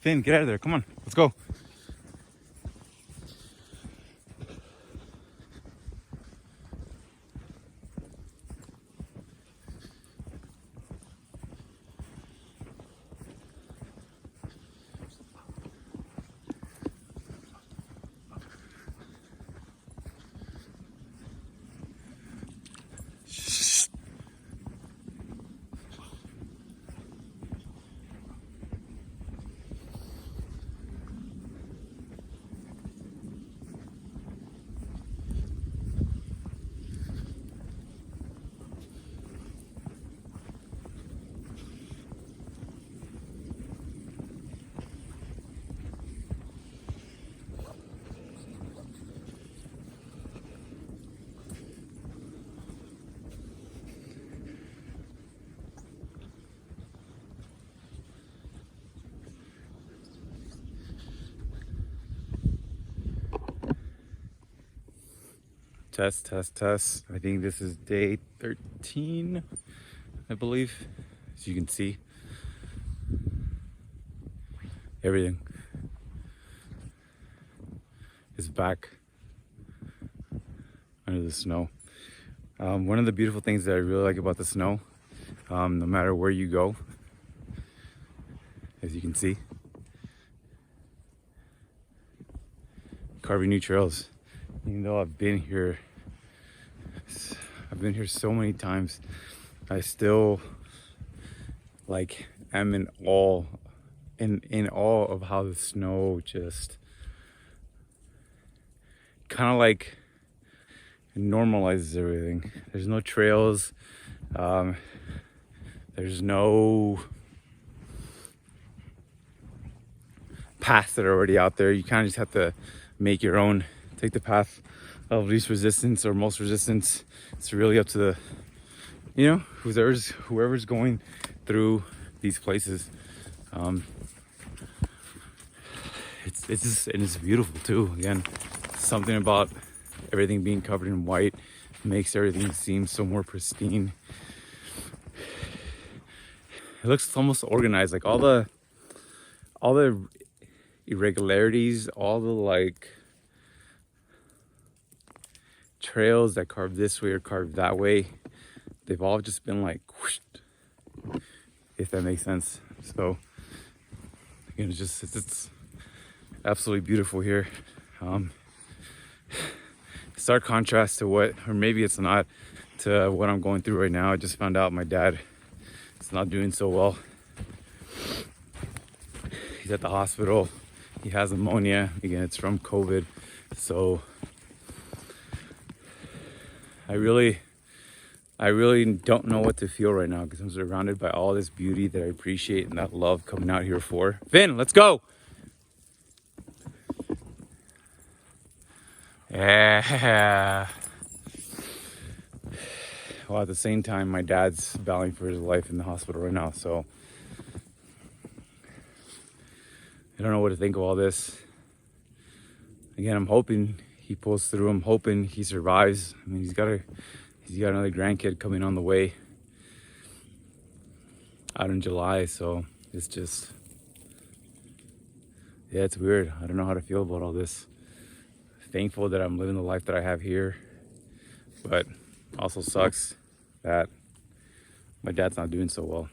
Finn, get out of there. Come on, let's go. Test, test, test. I think this is day 13, I believe. As you can see, everything is back under the snow. One of the beautiful things that I really like about the snow, no matter where you go, as you can see, carving new trails. Even though I've been here so many times, I still am in awe of how the snow just kind of like normalizes everything. There's no trails, there's no paths that are already out there. You kind of just have to make your own. Take the path of least resistance or most resistance. It's really up to the, whoever's going through these places. It's beautiful too. Again, something about everything being covered in white makes everything seem so more pristine. It looks almost organized, like all the irregularities, all the trails that carved this way or carved that way, they've all just been whoosh, if that makes sense. So again, it's absolutely beautiful here. Stark contrast to what, or maybe it's not, to what I'm going through right now. I just found out my dad is not doing so well. He's at the hospital. He has pneumonia. Again, it's from COVID. So I really don't know what to feel right now, because I'm surrounded by all this beauty that I appreciate and that love coming out here for. Finn, let's go. Yeah. Well, at the same time, my dad's battling for his life in the hospital right now, so I don't know what to think of all this. Again, I'm hoping he pulls through. I'm hoping he survives. I mean, he's got another grandkid coming on the way out in July, so it's just, yeah, it's weird. I don't know how to feel about all this. Thankful that I'm living the life that I have here, but also sucks that my dad's not doing so well.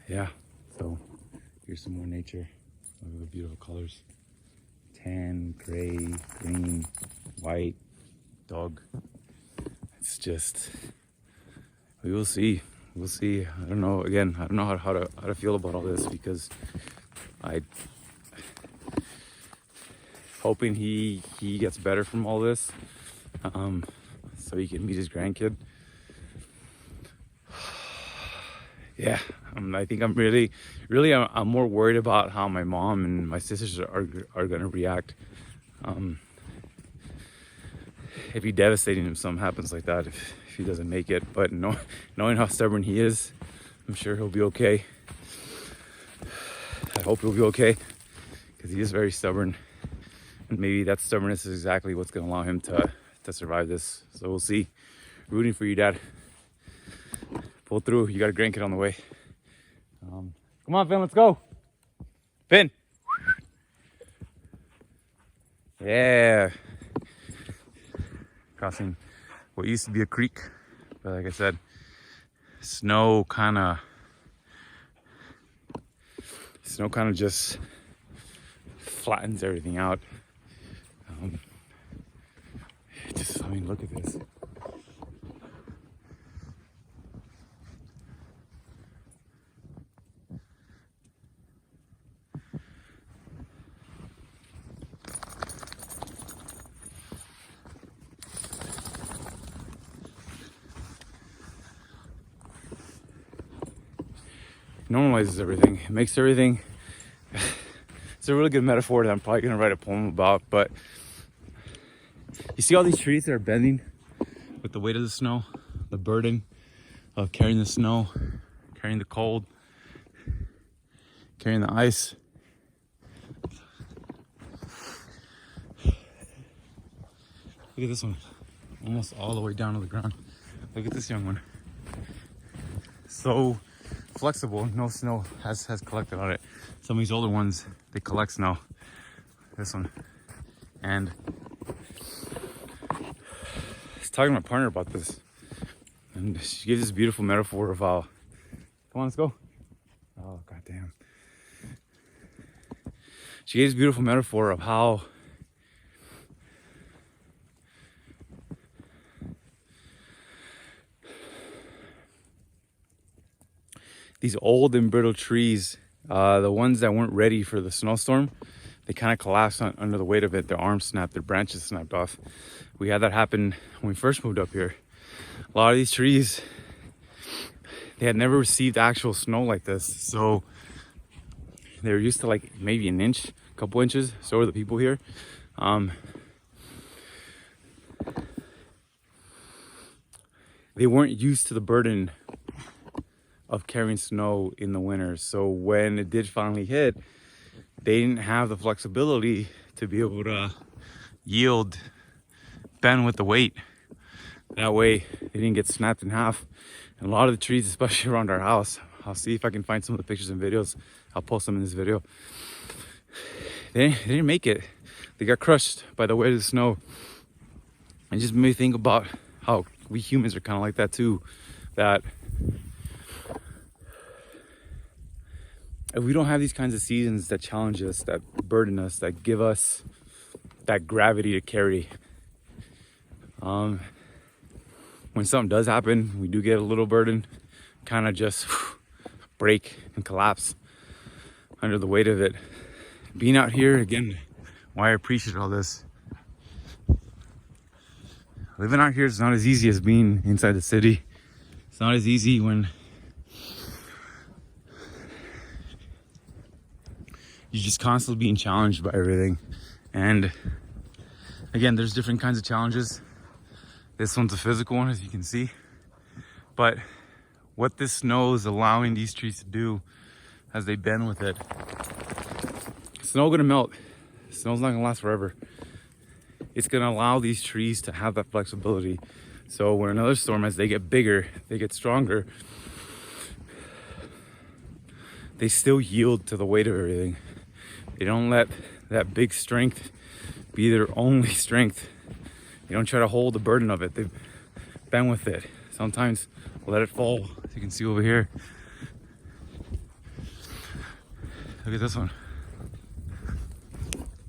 Yeah, so here's some more nature. Look at the beautiful colors. Tan, gray, green, white, dog. It's just, we will see. We'll see. I don't know. Again, I don't know how to feel about all this, because I hoping he gets better from all this, so he can meet his grandkid. Yeah, I think I'm really, I'm more worried about how my mom and my sisters are gonna react. It'd be devastating if something happens like that, if he doesn't make it. But knowing how stubborn he is, I'm sure he'll be okay. I hope he'll be okay, because he is very stubborn, and maybe that stubbornness is exactly what's gonna allow him to survive this. So we'll see. Rooting for you, Dad. Pull through. You got a grandkid on the way. Come on, Finn, let's go. Finn. Yeah. Crossing what used to be a creek, but like I said, snow kind of just flattens everything out. I mean, look at this. Normalizes everything. It makes everything. It's a really good metaphor that I'm probably gonna write a poem about. But you see all these trees that are bending with the weight of the snow, the burden of carrying the snow, carrying the cold, carrying the ice. Look at this one, almost all the way down to the ground. Look at this young one. So flexible, no snow has collected on it. Some of these older ones, they collect snow. This one. And I was talking to my partner about this, and she gives this beautiful metaphor of how, come on, let's go. Oh, goddamn. She gives this beautiful metaphor of how these old and brittle trees, the ones that weren't ready for the snowstorm, they kind of collapsed under the weight of it. Their arms snapped, their branches snapped off. We had that happen when we first moved up here. A lot of these trees, they had never received actual snow like this. So they were used to like maybe an inch, a couple inches. So are the people here. They weren't used to the burden of carrying snow in the winter. So when it did finally hit, they didn't have the flexibility to be able to yield, bend with the weight. That way they didn't get snapped in half. And a lot of the trees, especially around our house, I'll see if I can find some of the pictures and videos. I'll post them in this video. They didn't make it. They got crushed by the weight of the snow. And just made me think about how we humans are kind of like that too. That if we don't have these kinds of seasons that challenge us, that burden us, that give us that gravity to carry, when something does happen, we do get a little burden, kind of just break and collapse under the weight of it. Being out here, again, why I appreciate all this. Living out here is not as easy as being inside the city. It's not as easy when you're just constantly being challenged by everything. And again, there's different kinds of challenges. This one's a physical one, as you can see. But what this snow is allowing these trees to do as they bend with it, snow's gonna melt. Snow's not gonna last forever. It's gonna allow these trees to have that flexibility. So when another storm, as they get bigger, they get stronger, they still yield to the weight of everything. They don't let that big strength be their only strength. They don't try to hold the burden of it. They bend with it. Sometimes let it fall, as you can see over here. Look at this one.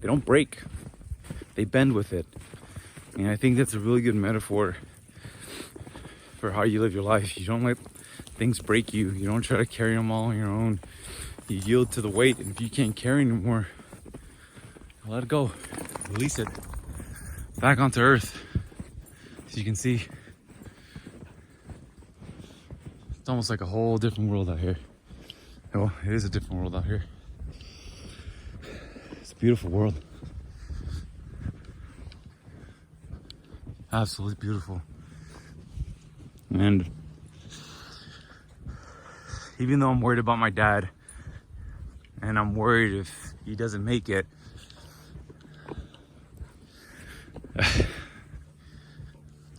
They don't break. They bend with it. And I think that's a really good metaphor for how you live your life. You don't let things break you. You don't try to carry them all on your own. You yield to the weight, and if you can't carry anymore, let it go. Release it back onto earth. As you can see, it's almost like a whole different world out here. Well, it is a different world out here. It's a beautiful world. Absolutely beautiful. And even though I'm worried about my dad, and I'm worried if he doesn't make it,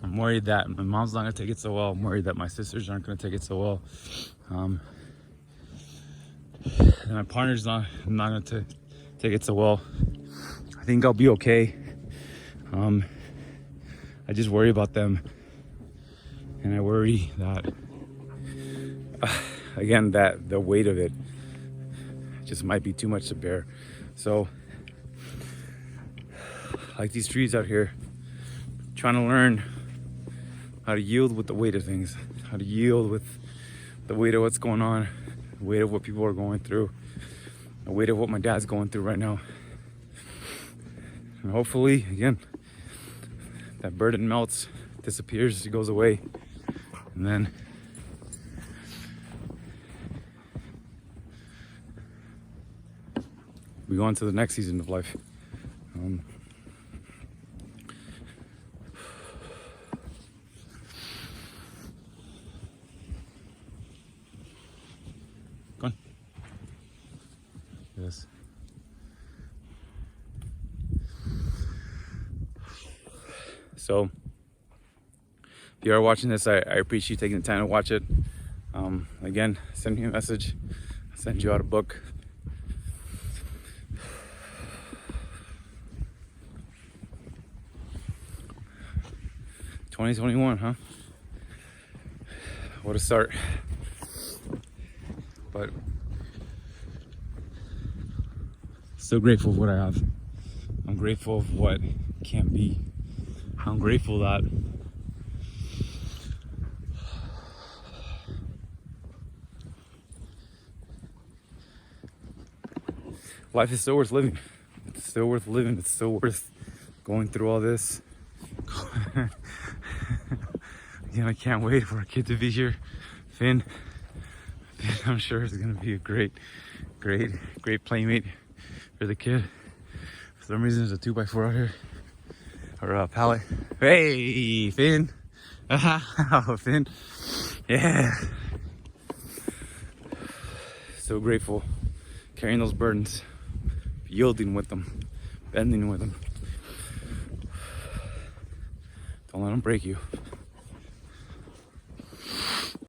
I'm worried that my mom's not gonna take it so well. I'm worried that my sisters aren't gonna take it so well. And my partner's not, I'm not gonna take it so well. I think I'll be okay. I just worry about them. And I worry that, again, that the weight of it just might be too much to bear. So, like these trees out here, trying to learn how to yield with the weight of things, how to yield with the weight of what's going on, the weight of what people are going through, the weight of what my dad's going through right now. And hopefully, again, that burden melts, disappears, it goes away, and then we go on to the next season of life. Go on. Yes. So, if you are watching this, I appreciate you taking the time to watch it. Again, send me a message. I'll send you out a book. $2021, huh? What a start. But still grateful for what I have. I'm grateful for what can be. I'm grateful that life is still worth living. It's still worth living. It's still worth going through all this. Again, I can't wait for our kid to be here. Finn, I'm sure is going to be a great playmate for the kid. For some reason, there's a 2x4 out here. Or a pallet. Hey, Finn. Oh, Finn. Yeah. So grateful. Carrying those burdens. Yielding with them. Bending with them. Don't let them break you.